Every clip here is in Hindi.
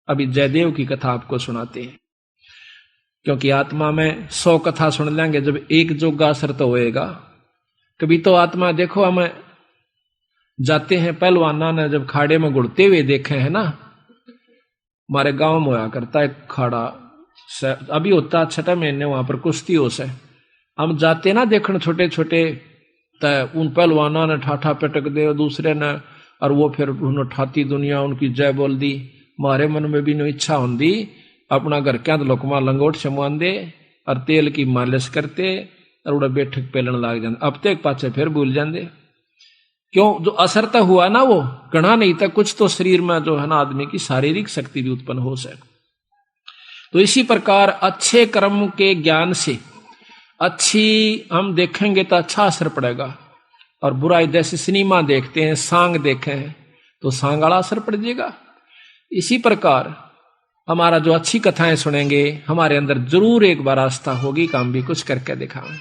अभी जयदेव की कथा आपको सुनाते हैं, क्योंकि आत्मा में 100 कथा सुन लेंगे, जब एक जोगा असर तो होएगा। कभी तो आत्मा देखो, हम जाते हैं पहलवाना ने जब खाड़े में गुड़ते हुए देखे हैं ना, हमारे गांव में होया करता है खाड़ा, अभी होता 6 महीने वहां पर कुश्ती हो से, हम जाते ना देखने छोटे छोटे, उन पहलवाना ने ठाठा पटक दे दूसरे ने, और वो फिर उन्होंने ठाती दुनिया उनकी जय बोल दी। हमारे मन में भी नो इच्छा होंगी अपना घर क्या लोकमा लंगोट छमुआन दे और तेल की मालिश करते और उड़ा बैठक पेलन लाग जाते, अब तक पाचे फिर भूल जाते। क्यों? जो असर तो हुआ ना वो गणा नहीं था, कुछ तो शरीर में जो है ना आदमी की शारीरिक शक्ति भी उत्पन्न हो सके। तो इसी प्रकार अच्छे कर्म के ज्ञान से अच्छी हम देखेंगे तो अच्छा असर पड़ेगा, और बुराई जैसे सिनेमा देखते हैं, सांग देखे हैं तो सांग वाला असर पड़ जाएगा। इसी प्रकार हमारा जो अच्छी कथाएं सुनेंगे, हमारे अंदर जरूर एक बार आस्था होगी कि हम भी कुछ करके दिखाएं,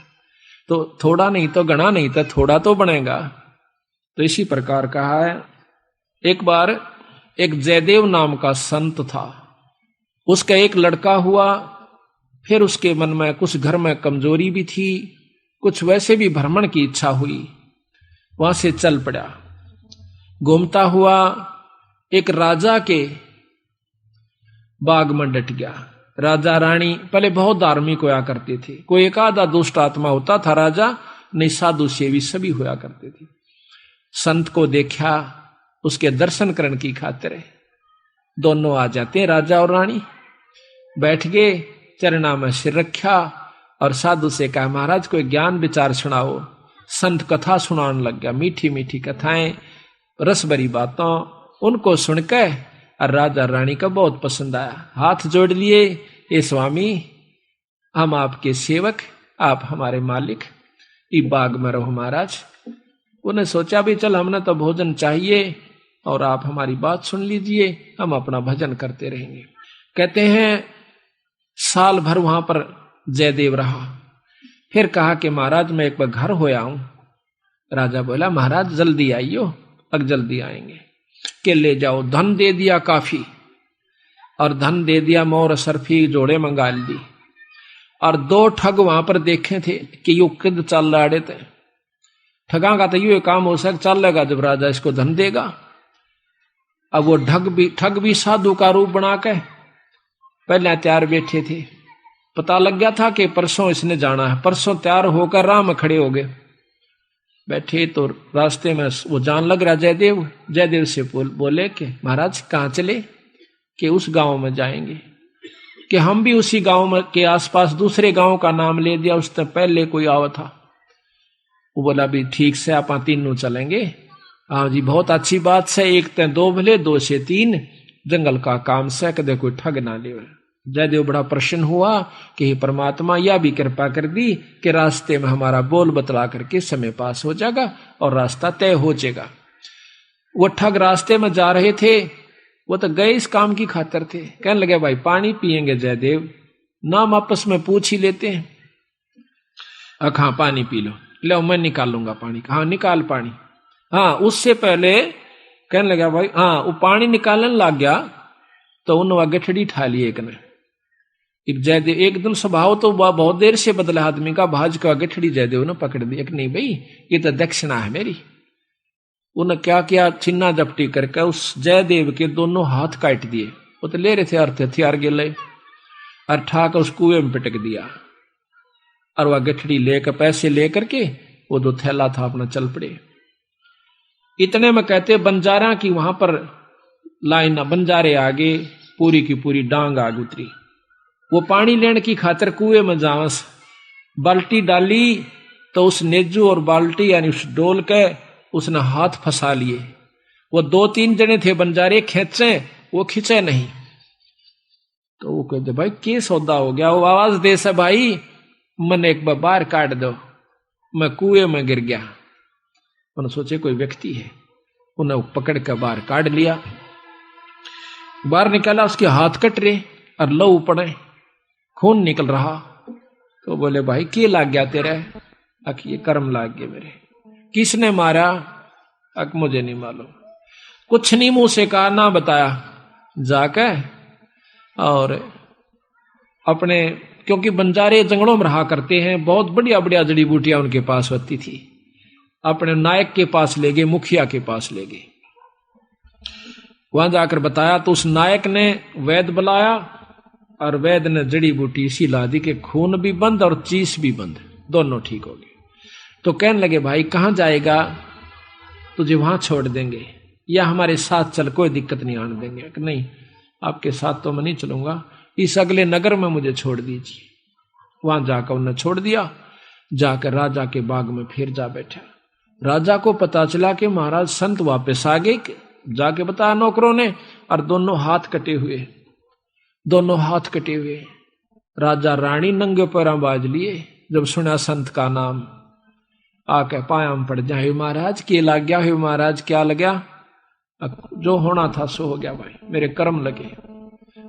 तो थोड़ा नहीं तो गणा नहीं तो थोड़ा तो बनेगा। तो इसी प्रकार कहा है, एक बार एक जयदेव नाम का संत था, उसका एक लड़का हुआ, फिर उसके मन में कुछ घर में कमजोरी भी थी, कुछ वैसे भी भ्रमण की इच्छा हुई, वहां से चल पड़ा। घूमता हुआ एक राजा के बाग में डट गया। राजा रानी पहले बहुत धार्मिक होया करते थे, कोई एक आधा दुष्ट आत्मा होता था राजा, नहीं साधु सेवी सभी होया करते थे। संत को देखा, उसके दर्शन करने की खातिर दोनों आ जाते, राजा और रानी बैठ गए, चरणा में सिर रखा और साधु से कहा, महाराज कोई ज्ञान विचार सुनाओ। संत कथा सुनाने लग गया, मीठी मीठी कथाएं, रस भरी बातों, उनको सुनकर और राजा रानी का बहुत पसंद आया। हाथ जोड़ लिए, ये स्वामी हम आपके सेवक, आप हमारे मालिक, इस बाग में रहो महाराज। उन्हें सोचा भी चल हमने तो भोजन चाहिए और आप हमारी बात सुन लीजिए, हम अपना भजन करते रहेंगे। कहते हैं साल भर वहां पर जयदेव रहा, फिर कहा कि महाराज मैं एक बार घर होया हूं। राजा बोला महाराज जल्दी आइयो, अब जल्दी आएंगे। के ले जाओ, धन दे दिया काफी, और धन दे दिया, मोर सरफी जोड़े मंगा ली, और 2 ठग वहां पर देखे थे कि यू किद चल रहे थे। ठगा का तो यू काम हो सक चल लेगा जब राजा इसको धन देगा। अब वो ठग भी साधु का रूप बना के पहले तैयार बैठे थे, पता लग गया था कि परसों इसने जाना है, परसों तैयार होकर राह में खड़े हो गए। बैठे तो रास्ते में वो जान लग रहा जयदेव से बोले कि महाराज कहाँ चले? कि उस गांव में जाएंगे। कि हम भी उसी गांव में के आसपास दूसरे गांव का नाम ले दिया, उससे पहले कोई आवा था। वो बोला भी ठीक से आप तीनों चलेंगे। हाँ जी बहुत अच्छी बात से, 1 ते 2 भले 2 से 3, जंगल का काम से कदे कोई ठग ना ले। जयदेव बड़ा प्रसन्न हुआ कि हे परमात्मा यह भी कृपा कर दी कि रास्ते में हमारा बोल बतला करके समय पास हो जाएगा और रास्ता तय हो जाएगा। वो ठग रास्ते में जा रहे थे, वो तो गए इस काम की खातिर थे। कहने लगे भाई पानी पिएंगे जयदेव? नाम आपस में पूछ ही लेते हैं। हाँ पानी पी लो, लो मैं निकालूंगा पानी। हाँ निकाल पानी। हाँ उससे पहले कहने लगा भाई, हाँ वो पानी निकालने लग गया तो उन्होंने गठड़ी ठा ली एक ने। जयदेव एकदम स्वभाव तो बहुत देर से बदला आदमी का, भाज का गठड़ी जयदेव ने पकड़ दी। एक नहीं भाई ये तो दक्षिणा है मेरी। उन्हें क्या किया, छिन्ना जपटी करके उस जयदेव के दोनों हाथ काट दिए। वो तो ले रहे थे अर्थ हथियार गिले, और ठाक उस कुएं में पिटक दिया। और वह गठड़ी लेकर पैसे लेकर के वो जो थैला था अपना चल पड़े। इतने में कहते बंजारा की वहां पर लाइन, बंजारे आगे पूरी की पूरी डांग आग उतरी। वो पानी लेने की खातिर कुएं में जावस, बाल्टी डाली तो उस नेजू और बाल्टी यानी उस डोल के उसने हाथ फंसा लिए। वो 2-3 जने थे बंजारे, खेचे वो खींचे नहीं। तो वो कहते भाई के सौदा हो गया? वो आवाज दे से भाई मन एक बार बाहर काट दो, मैं कुएं में गिर गया। उन्होंने सोचे कोई व्यक्ति है, उन्हें पकड़ कर बाहर काट लिया। बाहर निकाला, उसके हाथ कट रहे और लहू पड़े, खून निकल रहा। तो बोले भाई के लाग गया तेरे? अक ये कर्म लाग गए मेरे। किसने मारा? अक मुझे नहीं मालूम। कुछ नहीं मुंह से कहा, ना बताया। जाकर और अपने, क्योंकि बंजारे जंगलों में रहा करते हैं, बहुत बढ़िया बढ़िया जड़ी बूटियां उनके पास होती थी। अपने नायक के पास ले गए, मुखिया के पास ले गए। वहां जाकर बताया तो उस नायक ने वैद्य बुलाया और वैद्य ने जड़ी बूटी इसी ला दी कि खून भी बंद और चीस भी बंद, दोनों ठीक हो गए। तो कहने लगे भाई कहां जाएगा, तुझे वहां छोड़ देंगे या हमारे साथ चल, कोई दिक्कत नहीं आने देंगे। कि नहीं, आपके साथ तो मैं नहीं चलूंगा, इस अगले नगर में मुझे छोड़ दीजिए। वहां जाकर उन्हें छोड़ दिया। जाकर राजा के बाग में फिर जा बैठा। राजा को पता चला कि महाराज संत वापस आ गए। जाके बताया नौकरों ने, और दोनों हाथ कटे हुए, दोनों हाथ कटे हुए। राजा रानी नंगे पैरों बाज लिए। जब सुना संत का नाम, आके पायाम पड़ जाए, महाराज के लग गया है, महाराज क्या लग गया? जो होना था सो हो गया भाई, मेरे कर्म लगे।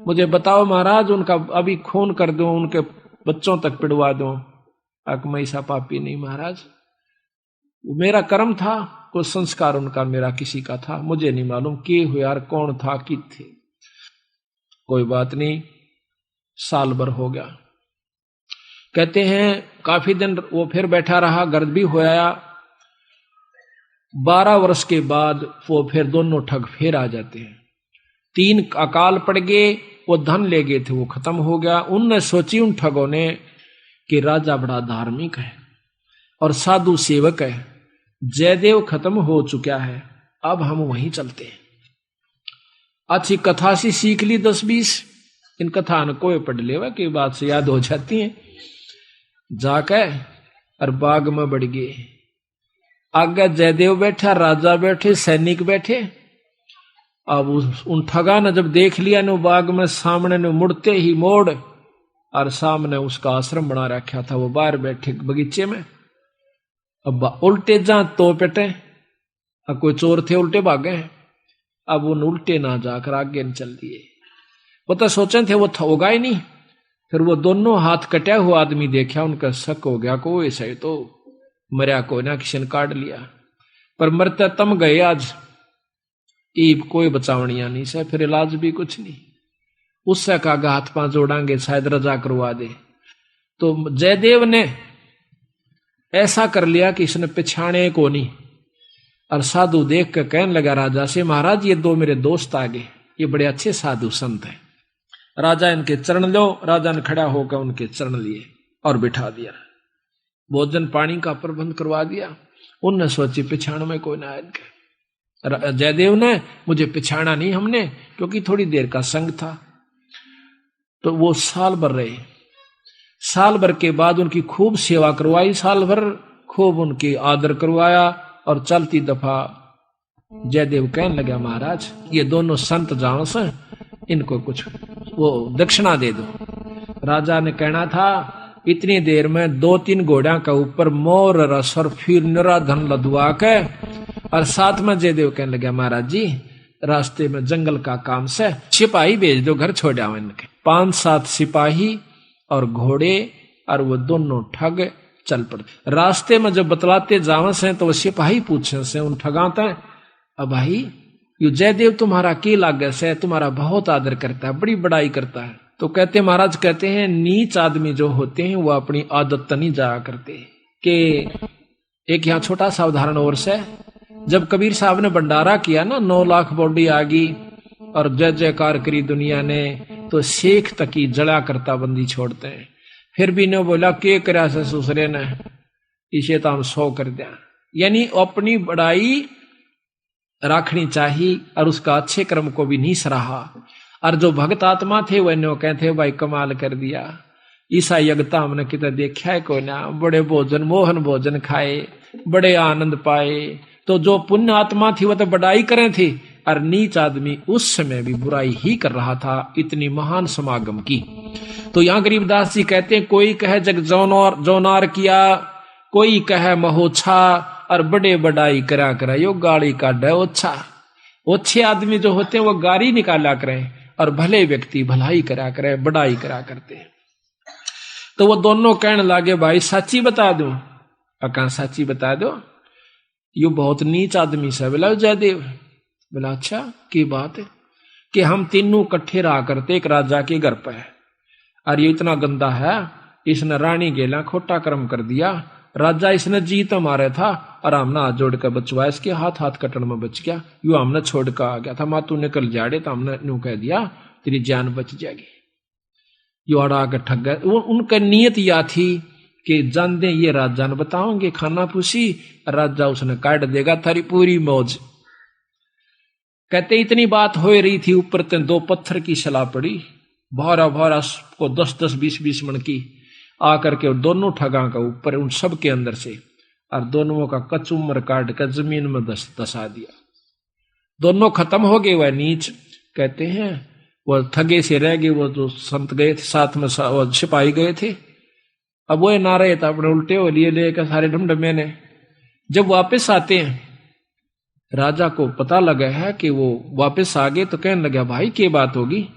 मुझे बताओ महाराज, उनका अभी खून कर दो, उनके बच्चों तक पिड़वा दो। मैं ऐसा पापी नहीं महाराज, मेरा कर्म था, कोई संस्कार उनका मेरा किसी का था, मुझे नहीं मालूम के हुए यार, कौन था कि थे। कोई बात नहीं, साल भर हो गया। कहते हैं काफी दिन वो फिर बैठा रहा, गर्द भी हो आया। 12 वर्ष के बाद वो फिर दोनों ठग फिर आ जाते हैं। 3 अकाल पड़ गए, वो धन ले गए थे वो खत्म हो गया। उनने सोची उन ठगों ने कि राजा बड़ा धार्मिक है और साधु सेवक है, जयदेव खत्म हो चुका है, अब हम वहीं चलते हैं। अच्छी कथा सी सीख ली 10-20, इन कथा न कोई पढ़ लेवा की बात से याद हो जाती है। जाकर और बाग में बढ़ गए। आगे जयदेव बैठा, राजा बैठे, सैनिक बैठे। अब उन ठगा ने जब देख लिया ने बाग में सामने ने मुड़ते ही मोड़, और सामने उसका आश्रम बना रखा था, वो बाहर बैठे बगीचे में। अब उल्टे जा तो पेटे, अब कोई चोर थे उल्टे भागे। अब उन उल्टे ना जाकर आगे न चल दिए। वो तो सोचे थे वो होगा ही नहीं। फिर वो दोनों हाथ कटा हुआ आदमी देखा, उनका शक हो गया को ऐसा ही तो मरिया कोई ना, किसी ने काट लिया। पर मरते तम गए आज, ईब कोई बचावनिया नहीं से, फिर इलाज भी कुछ नहीं। उससे कहा हाथ पांव जोड़ांगे शायद रजा करवा दे। तो जयदेव ने ऐसा कर लिया कि इसने पिछाने को नहीं। और साधु देख कर कहने लगा राजा से, महाराज ये 2 मेरे दोस्त आ गए, ये बड़े अच्छे साधु संत हैं, राजा इनके चरण लो। राजा ने खड़ा होकर उनके चरण लिए और बिठा दिया। भोजन पानी का प्रबंध करवा दिया। उनने सोची पिछाण में कोई ना इनके। जयदेव ने मुझे पिछाड़ा नहीं हमने, क्योंकि थोड़ी देर का संग था। तो वो साल भर रहे। साल भर के बाद उनकी खूब सेवा करवाई, साल भर खूब उनकी आदर करवाया। और चलती दफा जयदेव कहने लगा, महाराज ये दोनों संत जाओ से, इनको कुछ वो दक्षिणा दे दो। राजा ने कहना था इतनी देर में 2-3 घोड़ा का ऊपर मोर रस और फिर निरा धन लदवा के। और साथ में जयदेव कहने लगा, महाराज जी रास्ते में जंगल का काम से सिपाही भेज दो, घर छोड़ आओ इनके। 5-7 सिपाही और घोड़े, और वो दोनों ठग चल पड़े। रास्ते में जब बतलाते जावे से तो वो सिपाही पूछे से उन ठगाते, अब भाई यू जयदेव तुम्हारा के लागे से, तुम्हारा बहुत आदर करता है, बड़ी बड़ाई करता है। तो कहते महाराज कहते हैं नीच आदमी जो होते हैं वो अपनी आदत नहीं जाया करते। कि एक यहाँ छोटा सा उदाहरण और से, जब कबीर साहब ने भंडारा किया ना, 9 लाख बॉडी आ गई और जय जयकार करी दुनिया ने, तो शेख तक ही जड़ा करता बंदी छोड़ते हैं। फिर भी ने बोला के करा से दूसरे ने, इसे तो हम 100 कर दिया। यानी अपनी बड़ाई रखनी चाहिए और उसका अच्छे कर्म को भी नहीं सराहा। और जो भक्त आत्मा थे वह नो कहते भाई कमाल कर दिया, ईसा यज्ञता हमने कितना देखा है कोई ना, बड़े भोजन मोहन भोजन खाए, बड़े आनंद पाए। तो जो पुण्य आत्मा थी वह तो बड़ाई करें थी, और नीच आदमी उस समय भी बुराई ही कर रहा था, इतनी महान समागम की। तो यहाँ गरीबदास जी कहते हैं कोई कहे जग जौनार किया, कोई कहे महोछा, और बड़े बड़ाई करा करा यो गाड़ी का डे ओछा। ओछे आदमी जो होते हैं वो गाड़ी निकाला करें, और भले व्यक्ति भलाई करा करे, बड़ाई करा करते हैं। तो वो दोनों कहने लगे भाई सच्ची बता दो। अका सच्ची बता दो, यो बहुत नीच आदमी से। बोला जयदेव। बोला अच्छा की बात है। कि हम तीनों इकट्ठे रहा करते एक राजा के घर पर, और ये इतना गंदा है, इसने रानी गेला खोटा कर्म कर दिया, राजा इसने जीत मारे था और हमने हाथ जोड़ कर बचवाया, इसके हाथ कटन में बच गया, यू हमने छोड़ कर आ गया था, मातू निकल जाड़े तो हमने यूं कह दिया तेरी जान बच जाएगी। यू अड़ा के ठग गए। उनका नियत या थी कि जान दे ये राजा ने बताओगे खाना पूछी, राजा उसने काट देगा थारी पूरी मौज। कहते इतनी बात हो रही थी, ऊपर ते 2 पत्थर की सलाह पड़ी, भारा भारा को 10-10 20-20 मन की आकर के दोनों ठगा का ऊपर उन सब के अंदर से, और दोनों का कचुमर काट कर जमीन में दसा दिया। दोनों खत्म हो गए। वह नीच कहते हैं वो ठगे से रह गए, वो जो संत गए थे साथ में वो सिपाही गए थे, अब वो ना रहे था, अपने उल्टे हो लिए लेकर सारे ढमढमे ने। जब वापस आते हैं राजा को पता लगा है कि वो वापस आ गए, तो कहने लगा भाई क्या बात होगी।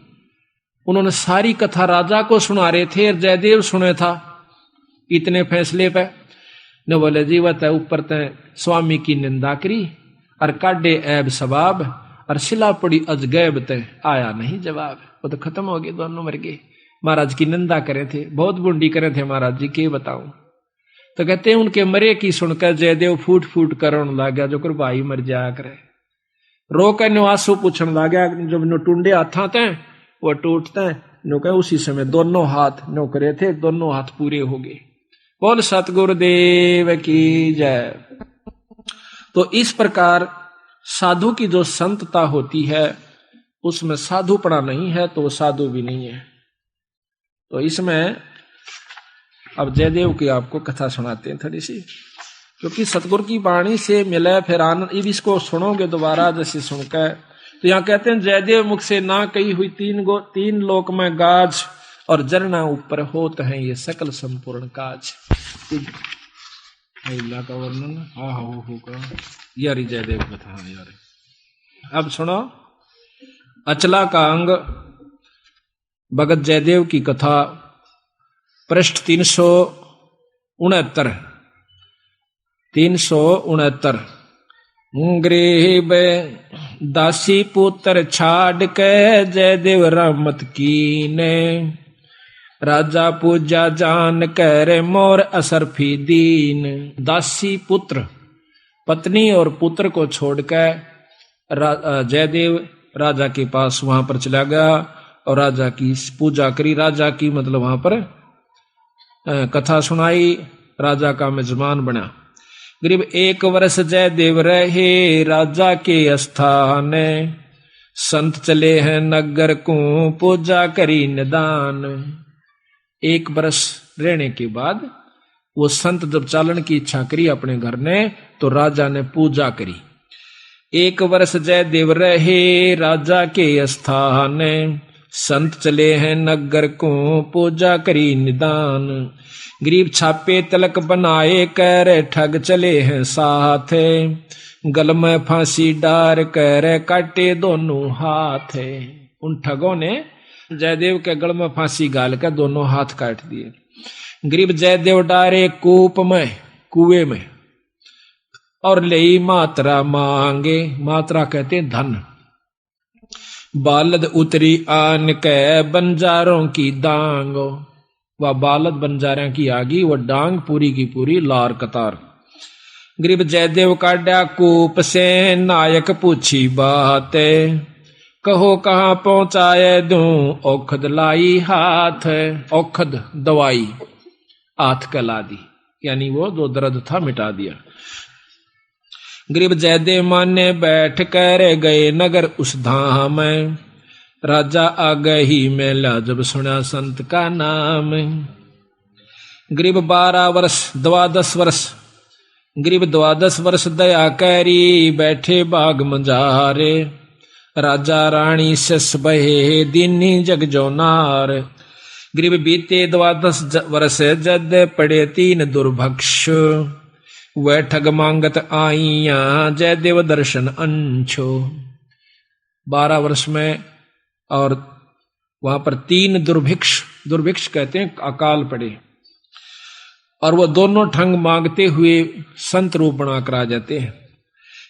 उन्होंने सारी कथा राजा को सुना रहे थे, जयदेव सुने था इतने फैसले पे। ने बोले जी वह ऊपर तय स्वामी की निंदा करी और काटे ऐब सबाब, और सिला पड़ी अजगैब तय आया नहीं जवाब। वो तो खत्म हो गए, दोनों मर गए। महाराज की निंदा करे थे, बहुत बुंडी करे थे महाराज जी, के बताऊं। तो कहते हैं उनके मरे की सुनकर जयदेव फूट फूट कर रोने लग गया, जो कर भाई मर जाया करे। रो कर नुआसू पूछने लग गया, जब नो टूंडे हाथा थे वो टूटते हैं, नो कहे उसी समय दोनों हाथ नो करे थे, दोनों हाथ पूरे हो गए। बोल सतगुरुदेव की जय। तो इस प्रकार साधु की जो संतता होती है उसमें साधुपना नहीं है तो वो साधु भी नहीं है। तो इसमें अब जयदेव की आपको कथा सुनाते हैं थोड़ी सी, क्योंकि सतगुरु की वाणी से मिले फिर आनंद। अब इसको सुनोगे दोबारा जैसे सुनकर, तो यहाँ कहते हैं जयदेव मुख से ना कही हुई 3 लोक में गाज, और जरना ऊपर होत है ये सकल संपूर्ण काज। का वर्णन होगा यार जयदेव कथा यार। अब सुनो अचला का अंग भगत जयदेव की कथा, पृष्ठ 369। गरीब दासी पुत्र छाड़ के जयदेव रहमत कीने, राजा पूजा जान कर मोर असरफी दीन। दासी पुत्र पत्नी और पुत्र को छोड़कर जयदेव राजा के पास वहां पर चला गया और राजा की पूजा करी। राजा की मतलब वहां पर कथा सुनाई, राजा का मेजबान बना। करीब 1 वर्ष जयदेव रहे राजा के स्थान, संत चले हैं नगर को पूजा करी निदान। 1 वर्ष रहने के बाद वो संत जब चालन की इच्छा करी अपने घर ने, तो राजा ने पूजा करी। 1 वर्ष जयदेव रहे राजा के स्थान, संत चले हैं नगर को पूजा करी निदान। गरीब छापे तलक बनाए कर ठग चले हैं साथ, गल में फांसी डार कर काटे दोनों हाथ। उन ठगों ने जयदेव के गल में फांसी गाल कर दोनों हाथ काट दिए। गरीब जयदेव डारे कूप में, कुएं में, और ले मात्रा मांगे। मात्रा कहते धन। बालद उतरी आन के बंजारों की दांग। वह बालद बंजारों की आगी, वह डांग पूरी की पूरी लार कतार। गरीब जयदेव काटा कूप से नायक पूछी बात, कहो कहाँ पहुंचाए दूं औखद लाई हाथ। औखद दवाई हाथ कला दी, यानी वो जो दर्द था मिटा दिया। गरीब जयदेव माने बैठ कर गए नगर उस धाम, राजा आ गई मेला जब सुना संत का नाम। गरीब 12 वर्ष 12 वर्ष, गरीब 12 वर्ष दया करी बैठे बाग मंजारे, राजा रानी सस बहे दीनी जग जो नार। गरीब बीते 12 वर्ष जद पड़े 3 दुर्भक्ष, वह ठग मांगत आईया जयदेव दर्शन अंशो। 12 वर्ष में और वहां पर 3 दुर्भिक्ष कहते हैं अकाल पड़े, और वो दोनों ठग मांगते हुए संत रूप बना कर आ जाते हैं।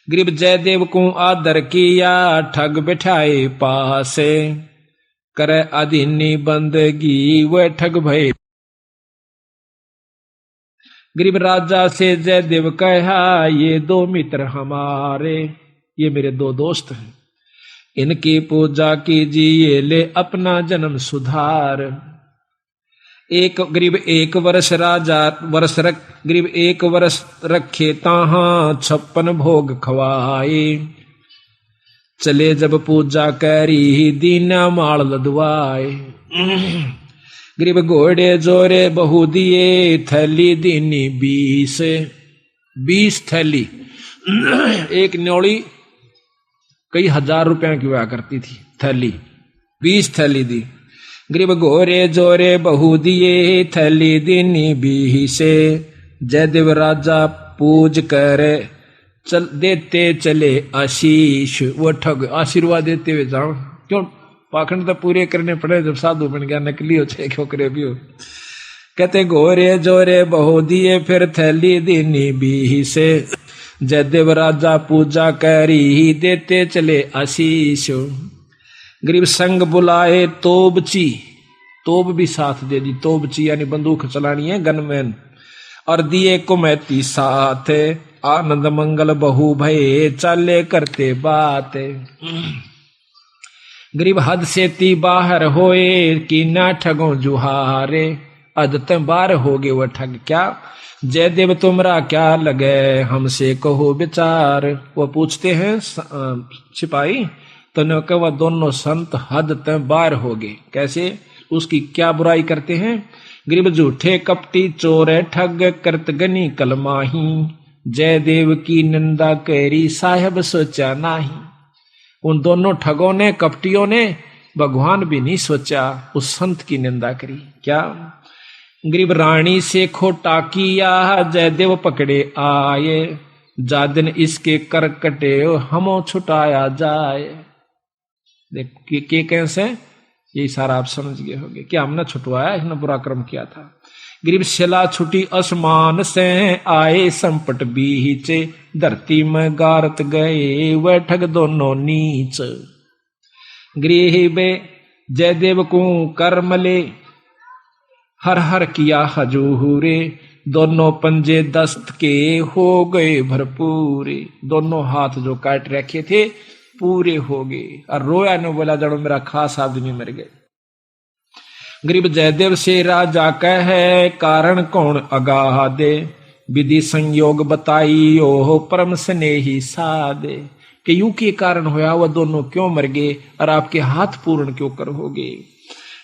गरीब जयदेव को आदर किया, ठग बिठाए पासे, करे अधीनी बंदगी वह ठग भय। गरीब राजा से जयदेव कहा, ये दो मित्र हमारे, ये मेरे दो दोस्त हैं, इनकी पूजा कीजिए, ले अपना जन्म सुधार। एक गरीब एक वर्ष राजा गरीब एक वर्ष रखे ताहा, 56 भोग खवाए, चले जब पूजा करी, दीना माल लदवाए। गरीब घोड़े जोरे बहु दिए, थैली दीनी 20 थैली। एक न्योली कई हजार रुपया की हुआ करती थी थैली, 20 थैली दी। गरीब घोरे जोरे बहु दिए, थैली दीनी 20। जयदेव राजा पूज करे, चल देते चले आशीष। वो ठग आशीर्वाद देते हुए जाओ, क्यों पाखंड तो पूरे करने पड़े, जब साधु बन गया नकली हो चाहे खोकरे भी हो। कहते घोरे जोरे बहु दिए, फिर थैली दीनी 20। जयदेव राजा पूजा करी, देते चले आशीष। गरीब संग बुलाए तोबची, तोब भी साथ दे दी, तोबची यानी बंदूक चलानी है, गनमैन, और दिए कुमैती साथ, आनंद मंगल बहु भये, चाले करते बात। गरीब हद से ती बाहर होए, कि ना ठगों जुहारे, अदत बार हो गए वह ठग क्या, जयदेव तुमरा क्या लगे, हमसे कहो विचार। वो पूछते हैं सिपाही, तो न कहा वह दोनों संत हद तक बार हो गए, कैसे, उसकी क्या बुराई करते हैं। गरीब झूठे कपटी चोर ठग, करत गनी कलमाही, जयदेव की निंदा करी, साहेब सोचा नाही। उन दोनों ठगों ने, कपटियों ने, भगवान भी नहीं सोचा, उस संत की निंदा करी। क्या गरीब रानी से खोटा किया, जयदेव पकड़े आए, जा दिन इसके कर कटे, हमो छुटाया जाए। देख के कैसे, यही सारा आप समझ गए होंगे, क्या हमने छुटवाया, इसने बुरा कर्म किया था। गरीब शिला छुटी आसमान से, आए संपट बीचे, धरती में गारत गए, वह ठग दोनों नीच। गरीब जयदेव को कर्मले, हर हर किया हजूरे, दोनों पंजे दस्त के हो गए भरपूरे। दोनों हाथ जो काट रखे थे पूरे हो गए, और रोया ने बोला, जड़ो मेरा खास आदमी मर गए। गरीब जयदेव से राजा कहे, कारण कौन अगाह दे, विधि संयोग बताई, ओह परम स्नेही सादे। कि यूं के कारण होया, वह दोनों क्यों मर गए, और आपके हाथ पूर्ण क्यों कर हो गए।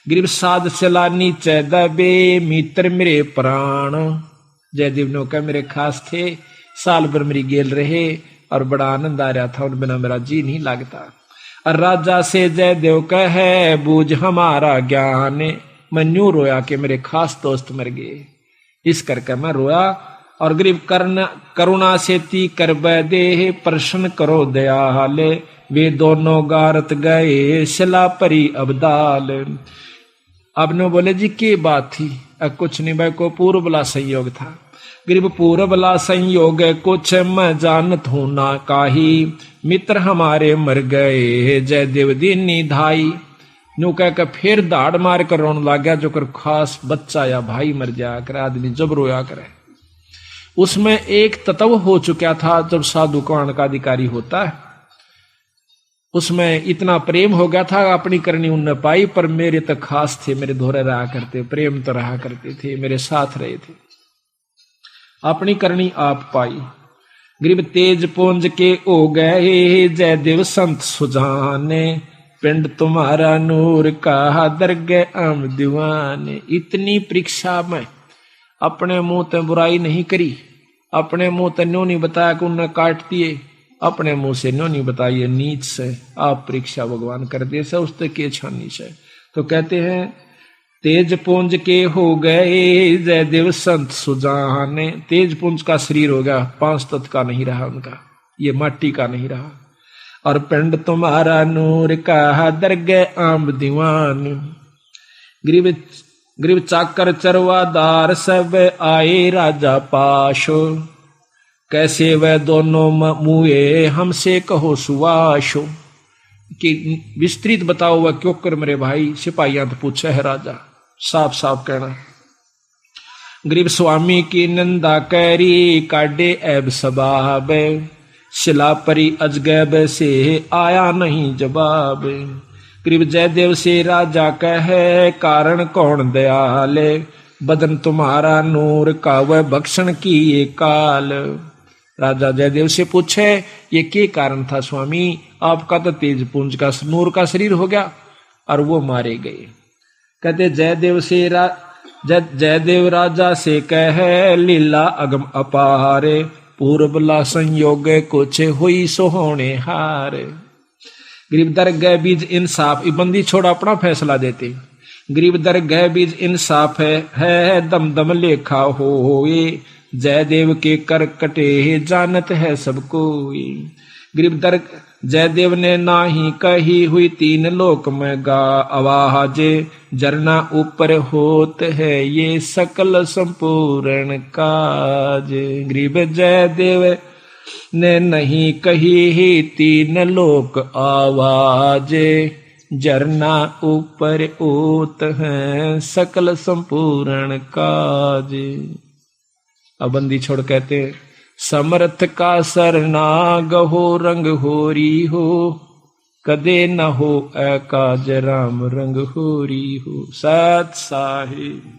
गरीब साध चला नीचे दबे, मित्र मेरे प्राण। जयदेव ने कहा मेरे खास थे, साल भर मेरी गेल रहे, और बड़ा आनंद आ रहा था, उन बिना मेरा जी नहीं लगता। और राजा से जयदेव कहे, बूझ हमारा ज्ञान, मैं न्यू रोया कि मेरे खास दोस्त मर गए, इस करके मैं रोया। और गरीब करुणा से ती कर दे, प्रश्न करो दयाल, वे दोनों गारत गए, शिला परी अबदाल। अब ने बोले जी की बात थी, अब कुछ नहीं भाई, को पूर्व बला संयोग था। गरीब पूर्व बला संयोग कुछ मैं जानत हूं ना काही, मित्र हमारे मर गए, जयदेव दीनी धाई। न्यू कह कर फिर दाड़ मार कर रोने लग गया, जो कर खास बच्चा या भाई मर जाया करे, आदमी जब रोया करे। उसमें एक तत्व हो चुका था, जब साधु कौन का अधिकारी होता है, उसमें इतना प्रेम हो गया था, अपनी करनी उनने पाई, पर मेरे तो खास थे, मेरे धोरे रहा करते, प्रेम तो रहा करते थे, मेरे साथ रहे थे, अपनी करनी आप पाई। गरीब तेज पुंज के ओ गए, जयदेव संत सुजाने, पिंड तुम्हारा नूर का दरगे आम दीवाने। इतनी परीक्षा में अपने मुंह ते बुराई नहीं करी, अपने मुंह ते न्यों नहीं बताया कि उन्हें काट दिए, अपने मुंह से न्यों नहीं बताइए नीच से, आप परीक्षा भगवान कर दे से, उसते के छानी से। तो कहते हैं तेज पुंज के हो गए, जयदेव संत सुजाने। तेज पुंज का शरीर हो गया, 5 तत्व का नहीं रहा उनका, ये माटी का नहीं रहा। और पिंड तुम्हारा नूर का दरगे आम दीवान। गरीब चाकर चरवादार सब आए राजा पाशो, कैसे वह दोनों मुए हमसे कहो सुवाशो, कि विस्तृत बताओ वह क्यों कर मेरे भाई। सिपाहियां तो पूछे है राजा, साफ साफ कहना। गरीब स्वामी की निंदा कैरी काटे ऐब सबाब, शिला परी अजगैब से आया नहीं जवाब। गरीब जयदेव से राजा कहे कारण कौन दयाले, बदन तुम्हारा नूर का वह भक्षण की ये काल। राजा जयदेव से पूछे ये क्या कारण था स्वामी, आपका तो तेज पुंज का नूर का शरीर हो गया और वो मारे गए। कहते जयदेव राजा से कहे लीला अगम अपारे, पूर्वला संयोग कुछ हुई सोहोने हार। गरीब दर गए बीज इंसाफ, बंदी छोड़ अपना फैसला देते। गरीब दर गए बीज इंसाफ है दम दम लेखा होए, जयदेव के कर कटे जानत है सबको। गरीब दर जयदेव ने नाही कही हुई तीन लोक में गा आवाज, जरना ऊपर होत है ये सकल संपूर्ण काज। गरीब जयदेव ने नहीं कही ही तीन लोक आवाज, जरना ऊपर होत है सकल संपूर्ण काज। अब बंदी छोड़ कहते समर्थ का सरना गहो रंग होरी हो, कदे न हो ऐ काज राम रंग होरी हो। सत साहिब।